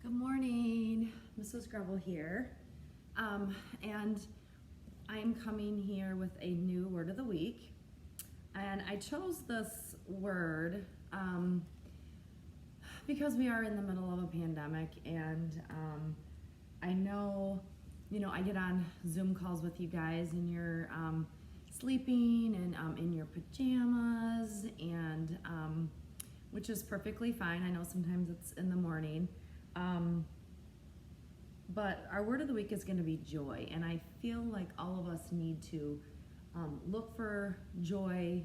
Good morning, Mrs. Grubble here. And I'm coming here with a new word of the week. And I chose this word because we are in the middle of a pandemic, and I know, I get on Zoom calls with you guys, and you're sleeping and in your pajamas, and which is perfectly fine. I know sometimes it's in the morning. But our word of the week is going to be joy, and I feel like all of us need to look for joy,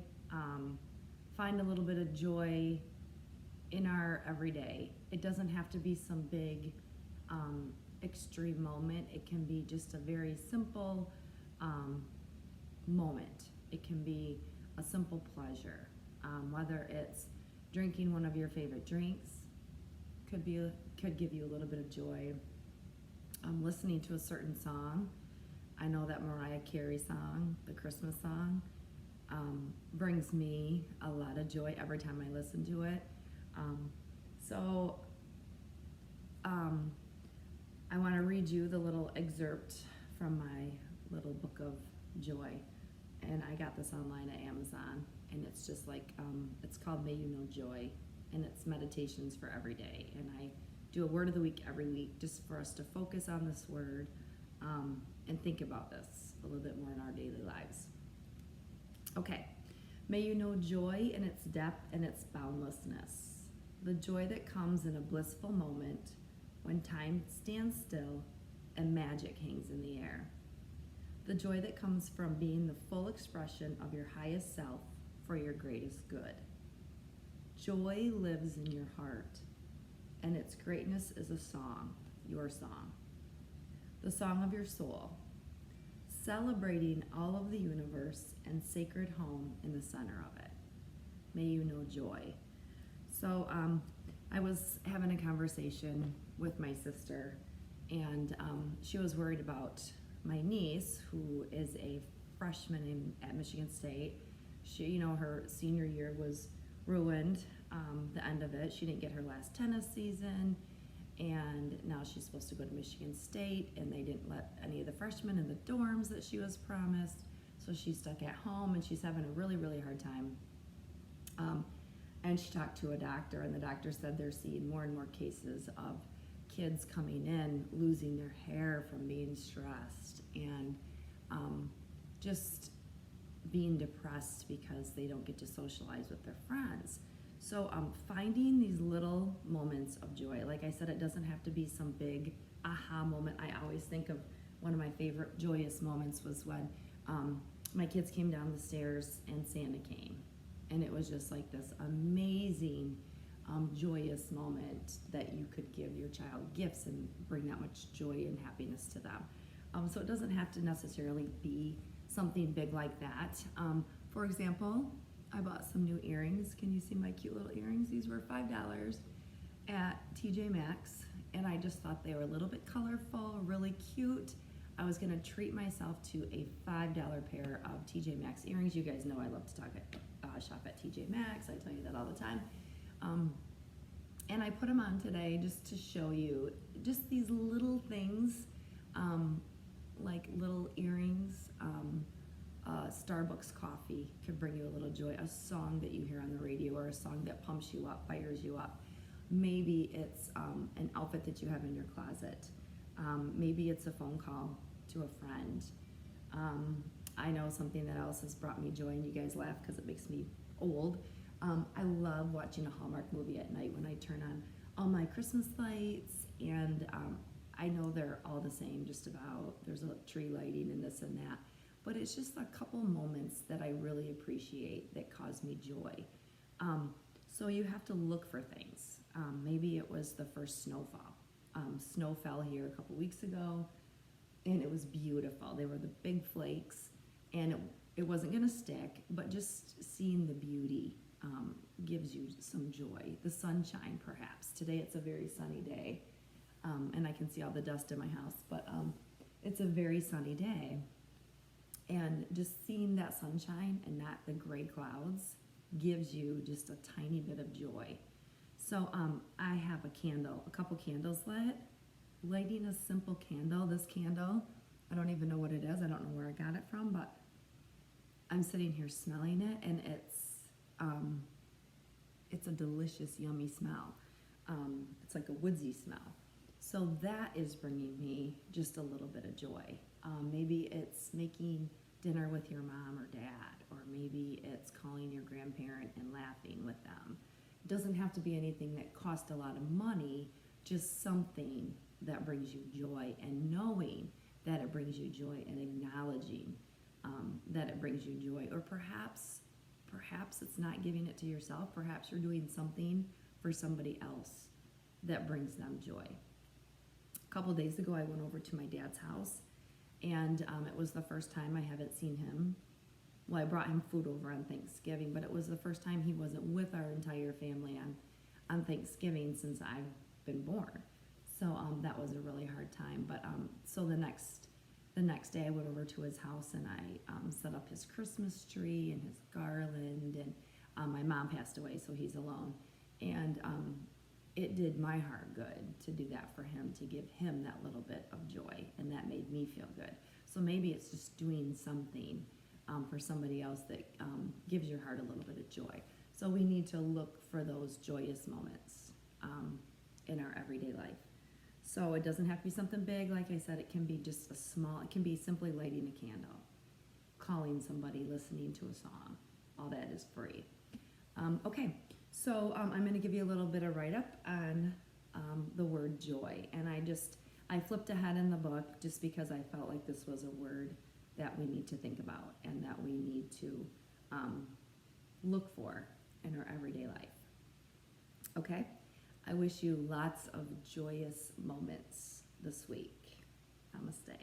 find a little bit of joy in our everyday. It doesn't have to be some big extreme moment. It can be just a very simple moment. It can be a simple pleasure, whether it's drinking one of your favorite drinks, could give you a little bit of joy. Listening to a certain song. I know that Mariah Carey song, the Christmas song, brings me a lot of joy every time I listen to it. I want to read you the little excerpt from my little book of joy. And I got this online at Amazon, and it's just like, it's called May You Know Joy, and it's meditations for every day. And I do a word of the week every week just for us to focus on this word and think about this a little bit more in our daily lives. Okay, may you know joy in its depth and its boundlessness, the joy that comes in a blissful moment when time stands still and magic hangs in the air. The joy that comes from being the full expression of your highest self for your greatest good. Joy lives in your heart, and its greatness is a song, your song, the song of your soul, celebrating all of the universe and sacred home in the center of it. May you know joy. So I was having a conversation with my sister, and she was worried about my niece, who is a freshman at Michigan State. She, her senior year was ruined, the end of it. She didn't get her last tennis season, and now she's supposed to go to Michigan State, and they didn't let any of the freshmen in the dorms that she was promised, so she's stuck at home, and she's having a really, really hard time. And she talked to a doctor, and the doctor said they're seeing more and more cases of kids coming in losing their hair from being stressed, and just being depressed because they don't get to socialize with their friends. So finding these little moments of joy. Like I said, it doesn't have to be some big aha moment. I always think of one of my favorite joyous moments was when my kids came down the stairs and Santa came. And it was just like this amazing, joyous moment that you could give your child gifts and bring that much joy and happiness to them. So it doesn't have to necessarily be something big like that. For example, I bought some new earrings. Can you see my cute little earrings? These were $5 at TJ Maxx, and I just thought they were a little bit colorful, really cute. I was gonna treat myself to a $5 pair of TJ Maxx earrings. You guys know I love to shop at TJ Maxx. I tell you that all the time. And I put them on today just to show you just these little things, like little earrings. Starbucks coffee could bring you a little joy, a song that you hear on the radio, or a song that pumps you up, fires you up. Maybe it's an outfit that you have in your closet. Maybe it's a phone call to a friend. I know something that else has brought me joy, and you guys laugh because it makes me old. I love watching a Hallmark movie at night when I turn on all my Christmas lights, and I know they're all the same just about. There's a tree lighting and this and that. But it's just a couple moments that I really appreciate that cause me joy. So you have to look for things. Maybe it was the first snowfall. Snow fell here a couple weeks ago, and it was beautiful. They were the big flakes, and it wasn't gonna stick, but just seeing the beauty gives you some joy. The sunshine, perhaps. Today it's a very sunny day, and I can see all the dust in my house, but it's a very sunny day. And just seeing that sunshine and not the gray clouds gives you just a tiny bit of joy. So I have a couple candles lit. Lighting a simple candle. This candle, I don't even know what it is. I don't know where I got it from, but I'm sitting here smelling it, and it's a delicious, yummy smell. It's like a woodsy smell. So that is bringing me just a little bit of joy. Maybe it's making dinner with your mom or dad, or maybe it's calling your grandparent and laughing with them. It doesn't have to be anything that costs a lot of money, just something that brings you joy, and knowing that it brings you joy, and acknowledging that it brings you joy. Or perhaps it's not giving it to yourself. Perhaps you're doing something for somebody else that brings them joy. A couple days ago, I went over to my dad's house, and it was the first time I haven't seen him. Well, I brought him food over on Thanksgiving, but it was the first time he wasn't with our entire family on Thanksgiving since I've been born. So that was a really hard time. But so the next day, I went over to his house, and I set up his Christmas tree and his garland. And my mom passed away, so he's alone. And it did my heart good to do that for him, to give him that little bit of joy, and that made me feel good. So maybe it's just doing something for somebody else that gives your heart a little bit of joy. So we need to look for those joyous moments in our everyday life. So it doesn't have to be something big. Like I said, it can be just it can be simply lighting a candle, calling somebody, listening to a song. All that is free. Okay, so I'm going to give you a little bit of write-up on the word joy. And I flipped ahead in the book just because I felt like this was a word that we need to think about, and that we need to look for in our everyday life. Okay? I wish you lots of joyous moments this week. Namaste.